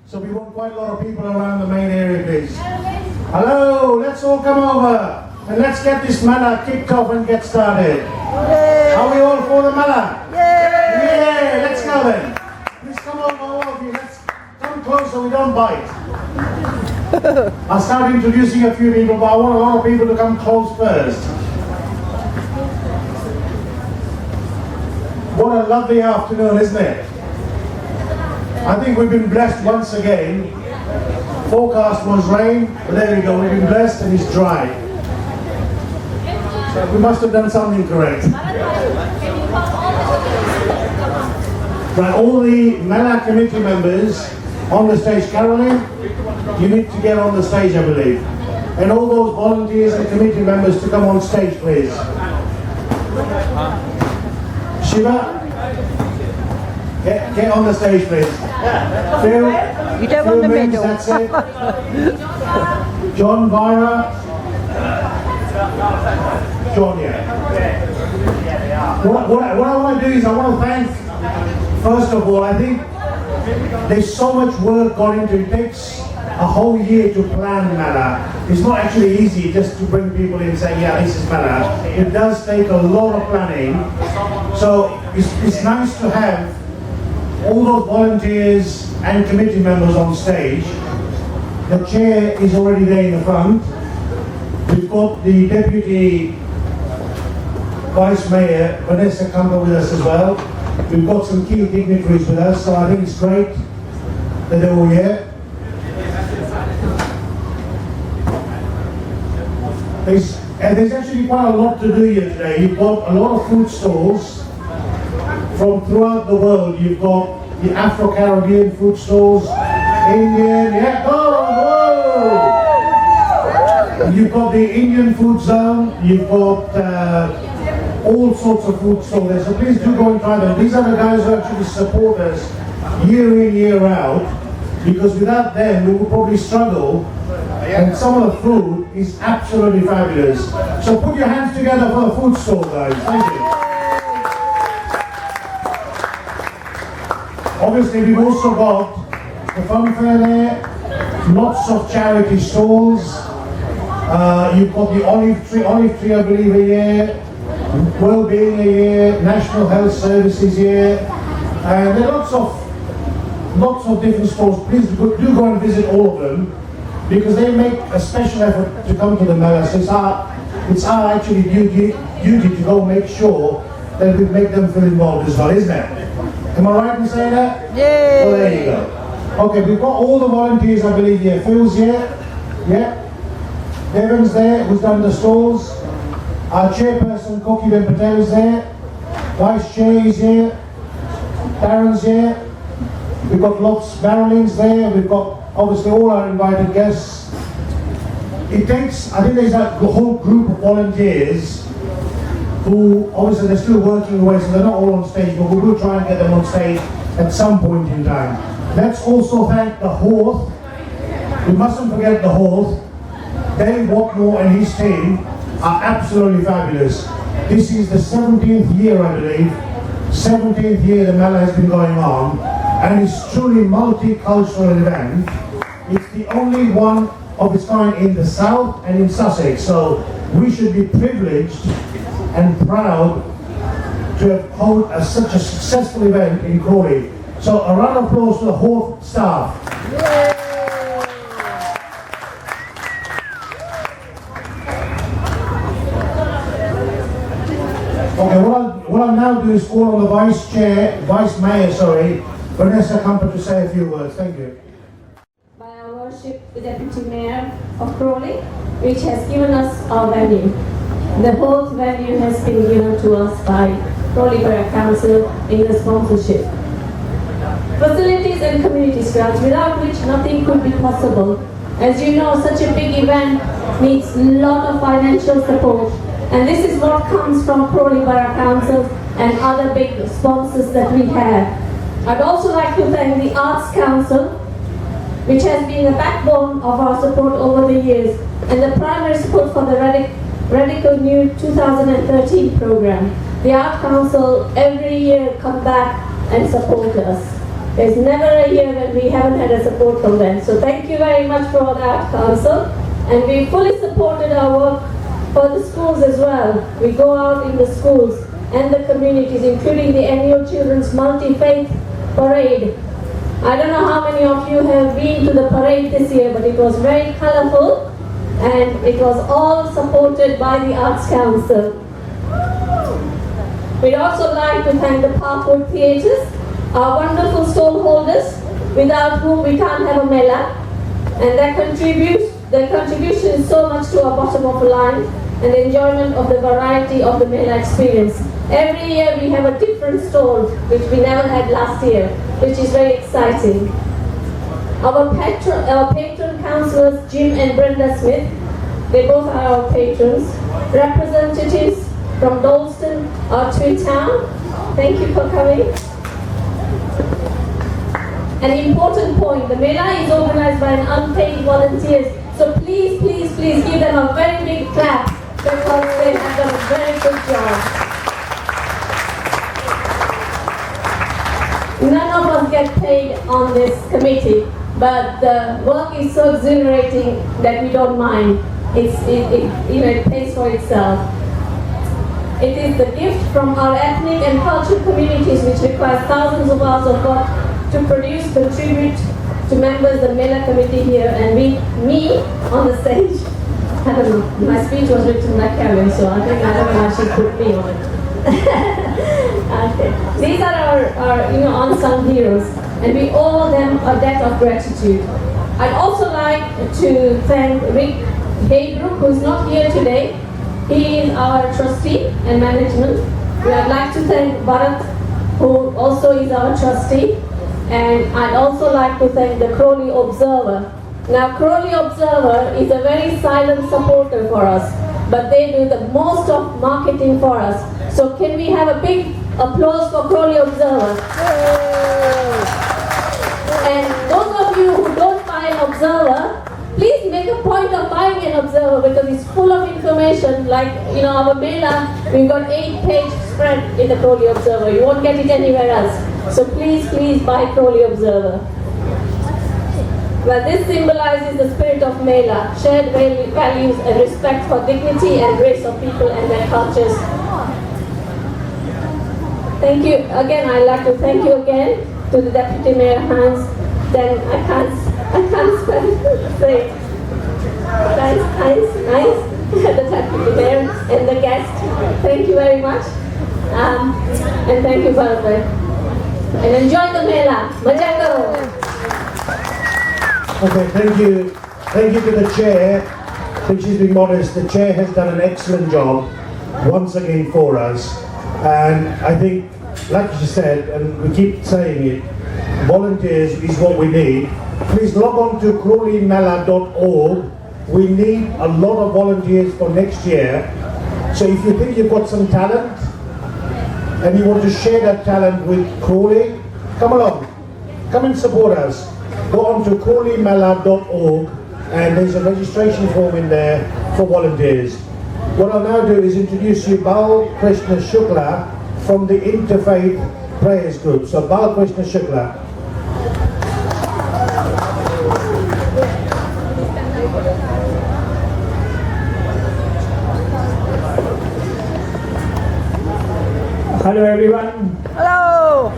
So we want quite a lot of people around the main area, please. Hello, let's all come over and let's get this Mela kicked off and get started. Yay. Are we all for the Mela? Yeah, let's go then. Please come over, all of you. Let's come close so we don't bite. I'll start introducing a few people, but I want a lot of people to come close first. What a lovely afternoon, isn't it? I think we've been blessed once again. Forecast was rain, but there we go, we've been blessed and it's dry. So we must have done something correct. Right, all the Mela committee members on the stage. Caroline, you need to get on the stage, I believe. And all those volunteers and committee members to come on stage, please. Shiva, get on the stage, please. Phil, you don't want the middle. That's it. John, Vira. John, yeah. What I want to do is I want to thank, first of all, I think there's so much work gone into it. It takes a whole year to plan Mela. It's not actually easy just to bring people in and say, yeah, this is Mela. It does take a lot of planning. So it's nice to have all those volunteers and committee members on stage. The chair is already there in the front. We've got the Deputy Vice Mayor, Vanessa, Camper with us as well. We've got some key dignitaries with us, so I think it's great that they're all here. There's actually quite a lot to do here today. You've got a lot of food stalls from throughout the world. You've got the Afro-Caribbean food stalls, Indian, yeah, whoa! You've got the Indian food zone, you've got all sorts of food stalls there, so please do go and try them. These are the guys who actually support us year in, year out, because without them we would probably struggle, and some of the food is absolutely fabulous. So put your hands together for the food stall, guys. Thank you. Obviously, we've also got the fun fair there, lots of charity stalls. You've got the olive tree, I believe, a year, well-being a year, National Health Services year, and there are lots of different stalls. Please do go and visit all of them, because they make a special effort to come to the Mela. So it's our actually duty to go make sure that we make them feel involved as well, isn't it? Am I right in saying that? Yeah. Well, there you go. Okay, we've got all the volunteers, I believe, here. Phil's here. Yeah. Devon's there, who's done the stalls. Our chairperson, Koki Ben Patel, is there. Vice Chair is here. Darren's here. We've got lots, Marilyn's there. We've got, obviously, all our invited guests. It takes, I think there's a whole group of volunteers who, obviously, they're still working away, so they're not all on stage, but we will try and get them on stage at some point in time. Let's also thank the Horth. We mustn't forget the Horth. Dave Watmore and his team are absolutely fabulous. This is the 17th year, I believe. 17th year the Mela has been going on, and it's truly multicultural event. It's the only one of its kind in the south and in Sussex, so we should be privileged and proud to have held such a successful event in Crawley. So a round of applause to the Horth staff. Okay, what I'll now do is call on the Vice Mayor, Vanessa Camper, to say a few words. Thank you. By our worship, the Deputy Mayor of Crawley, which has given us our venue. The whole venue has been given to us by Crawley Borough Council in the sponsorship. Facilities and communities grants, without which nothing could be possible. As you know, such a big event needs a lot of financial support, and this is what comes from Crawley Borough Council and other big sponsors that we have. I'd also like to thank the Arts Council which has been the backbone of our support over the years and the primary support for the Radical New 2013 program. The Art Council every year come back and support us. There's never a year when we haven't had a support from them. So thank you very much for the Art Council. And we fully supported our work for the schools as well. We go out in the schools and the communities, including the annual Children's Multi-Faith Parade. I don't know how many of you have been to the parade this year, but it was very colorful and it was all supported by the Arts Council. We'd also like to thank the Parkwood Theatres, our wonderful stall holders, without whom we can't have a Mela, and their contribution is so much to our bottom of the line and the enjoyment of the variety of the Mela experience. Every year we have a different stall, which we never had last year, which is very exciting. Our patron councillors, Jim and Brenda Smith, they both are our patrons. Representatives from Dalston, our twin town, thank you for coming. An important point, the Mela is organized by an unpaid volunteers, so please, please, please give them a very big clap because they have done a very good job. None of us get paid on this committee, but the work is so exhilarating that we don't mind. It pays for itself. It is the gift from our ethnic and cultural communities which requires thousands of hours of work to contribute to members of the Mela committee here and me on the stage. I don't know, my speech was written by Karen, so I don't know why she put me on it. Okay. These are our unsung heroes, and we owe them a debt of gratitude. I'd also like to thank Rick Haybrook, who is not here today. He is our trustee and management. I'd like to thank Bharat, who also is our trustee. And I'd also like to thank the Crawley Observer. Now, Crawley Observer is a very silent supporter for us, but they do the most of marketing for us. So can we have a big applause for Crawley Observer? And those of you who don't buy an Observer, please make a point of buying an Observer because it's full of information. Like, our Mela, we've got 8-page spread in the Crawley Observer. You won't get it anywhere else. So please, please buy Crawley Observer. Well, this symbolizes the spirit of Mela, shared values and respect for dignity and grace of people and their cultures. Thank you. Again, I'd like to thank you again to the Deputy Mayor Hans. Then I can't say nice, the Deputy Mayor and the guest. Thank you very much. And thank you, Bharat. And enjoy the Mela. Majango. Okay, thank you. Thank you to the chair. I think she's been modest. The chair has done an excellent job once again for us. And I think, like she said, and we keep saying it, volunteers is what we need. Please log on to crawleymela.org. We need a lot of volunteers for next year. So if you think you've got some talent and you want to share that talent with Crawley, come along. Come and support us. Go on to crawleymela.org and there's a registration form in there for volunteers. What I'll now do is introduce you Bal Krishna Shukla from the Interfaith Prayers Group. So Bal Krishna Shukla. Hello everyone. Hello.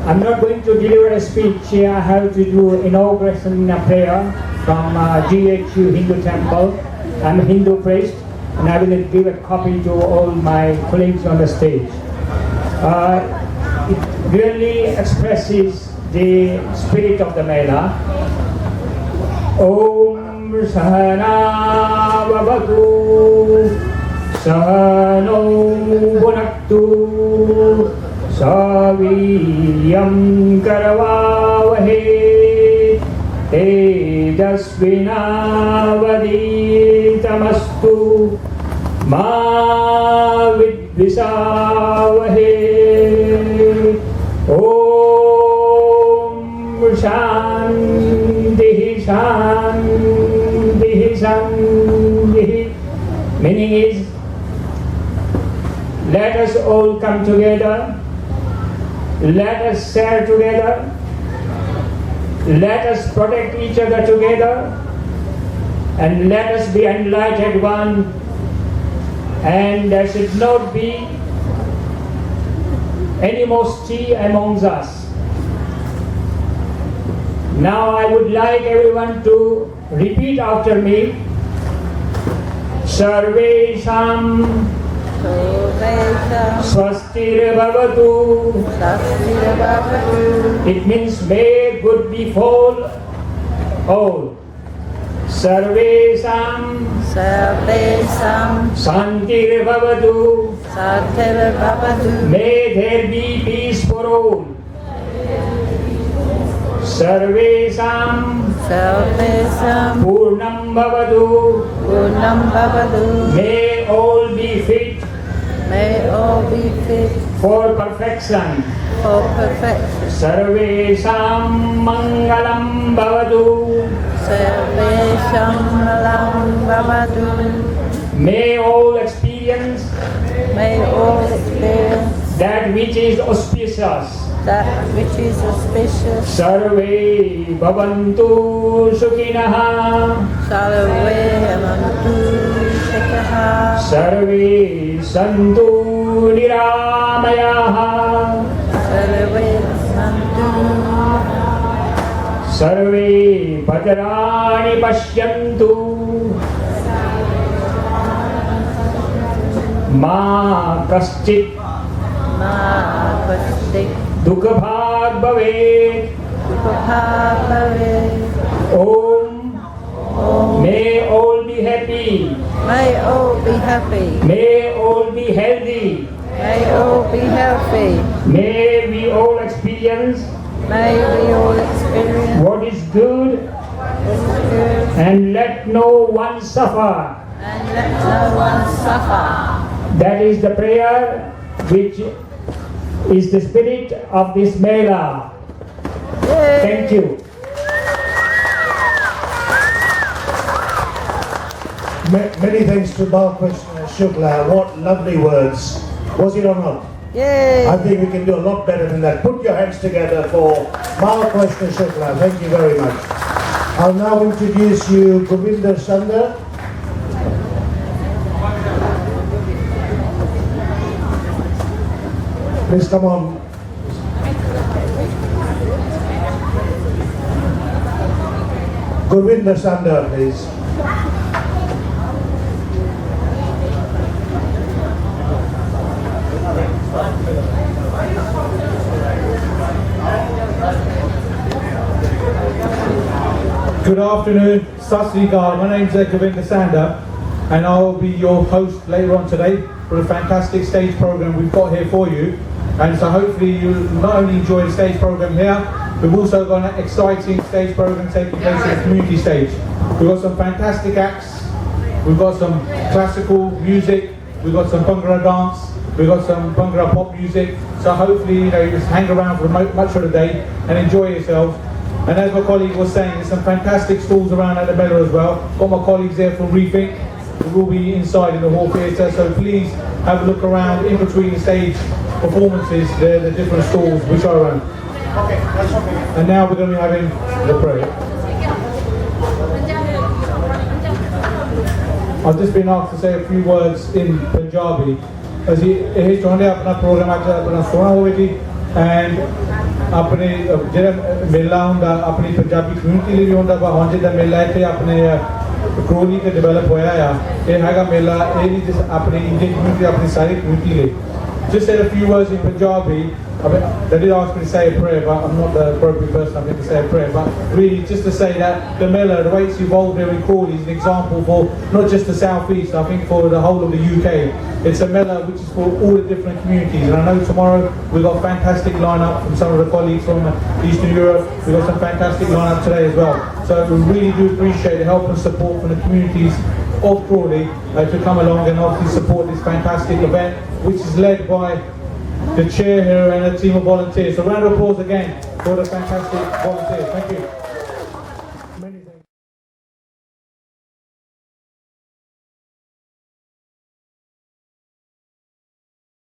I'm not going to deliver a speech. I have to do inauguration prayer from GHU Hindu Temple. I'm a Hindu priest and I will give a copy to all my colleagues on the stage. It really expresses the spirit of the Mela. Om Sahana Vavatu Sahano Bhunaktu Saviyam Karavavahe Tejasvinavaditamastu Ma Vidvisavahe Om Shanti Shantihi Shantihi. Meaning is, let us all come together, let us share together, let us protect each other together, and let us be enlightened one, and there should not be animosity amongst us. Now I would like everyone to repeat after me. Sarvesham Swastir Bhavatu. It means may good befall all. Sarvesham Santir Bhavatu. May there be peace for all. Sarvesham Purnam Bhavatu. May all be fit for perfection. Sarvesham Mangalam Bhavatu. May all experience that which is auspicious. Sarve Bhavantu Sukhinaha. Sarve Santu Niramayaha. Sarve Bhadrani Pashyantu. Ma Kaschit Dukha Bhag Bhavet. Om. May all be happy. May all be happy. May all be healthy. May all be healthy. May we all experience May we all experience what is good, and let no one suffer. and let no one suffer. That is the prayer which is the spirit of this Mela. Yay. Thank you. Many thanks to Balkrishna Shukla. What lovely words. Was it or not? Yay. I think we can do a lot better than that. Put your hands together for Balkrishna Shukla. Thank you very much. I'll now introduce you Govinda Sanda. Please come on. Govinda Sanda, please. Good afternoon, Sat Sri Akal. My name is Govinda Sanda, and I'll be your host later on today for a fantastic stage program we've got here for you. And so hopefully you'll not only enjoy the stage program here, we've also got an exciting stage program taking place at the community stage. We've got some fantastic acts, we've got some classical music, we've got some Bhangra dance, we've got some Bhangra pop music. So hopefully you just hang around for much of the day and enjoy yourselves. And as my colleague was saying, there's some fantastic stalls around at the Mela as well. Got my colleagues there from Rethink. We will be inside in the hall theatre, so please have a look around in between stage performances. There are the different stalls which are around. Okay, that's okay. And now we're going to be having the prayer. I've just been asked to say a few words in Punjabi. As ਇਹ ਚਾਹੁੰਦੇ ਆਪਣਾ programme ਅੱਜ ਆਪਣਾ ਸੋਹਣਾ ਹੋਵੇ ਜੀ and ਆਪਣੇ ਜਿਹੜਾ ਮੇਲਾ ਹੁੰਦਾ ਆਪਣੀ ਪੰਜਾਬੀ ਕਮਿਊਨਿਟੀ ਲਈ ਵੀ ਹੁੰਦਾ ਵਾ ਹੁਣ ਜਿੱਦਾਂ ਮੇਲਾ ਇੱਥੇ ਆਪਣੇ ਕਰੋਲੀ ਤੇ ਡਿਵੈਲਪ ਹੋਇਆ ਆ ਇਹ ਹੈਗਾ ਮੇਲਾ ਇਹ ਵੀ ਜਿਸ ਆਪਣੀ ਇੰਡੀਅਨ ਕਮਿਊਨਿਟੀ ਆਪਣੀ ਸਾਰੀ ਕਮਿਊਨਿਟੀ ਲਈ just said a few words in Punjabi. They did ask me to say a prayer, but I'm not the appropriate person I think to say a prayer. But really, just to say that the Mela, the way it's evolved here in Crawley, is an example for not just the southeast, I think for the whole of the UK. It's a Mela which is for all the different communities. And I know tomorrow we've got a fantastic lineup from some of the colleagues from Eastern Europe. We've got some fantastic lineup today as well. So we really do appreciate the help and support from the communities of Crawley to come along and obviously support this fantastic event, which is led by the chair here and a team of volunteers. So round of applause again for the fantastic volunteers. Thank you.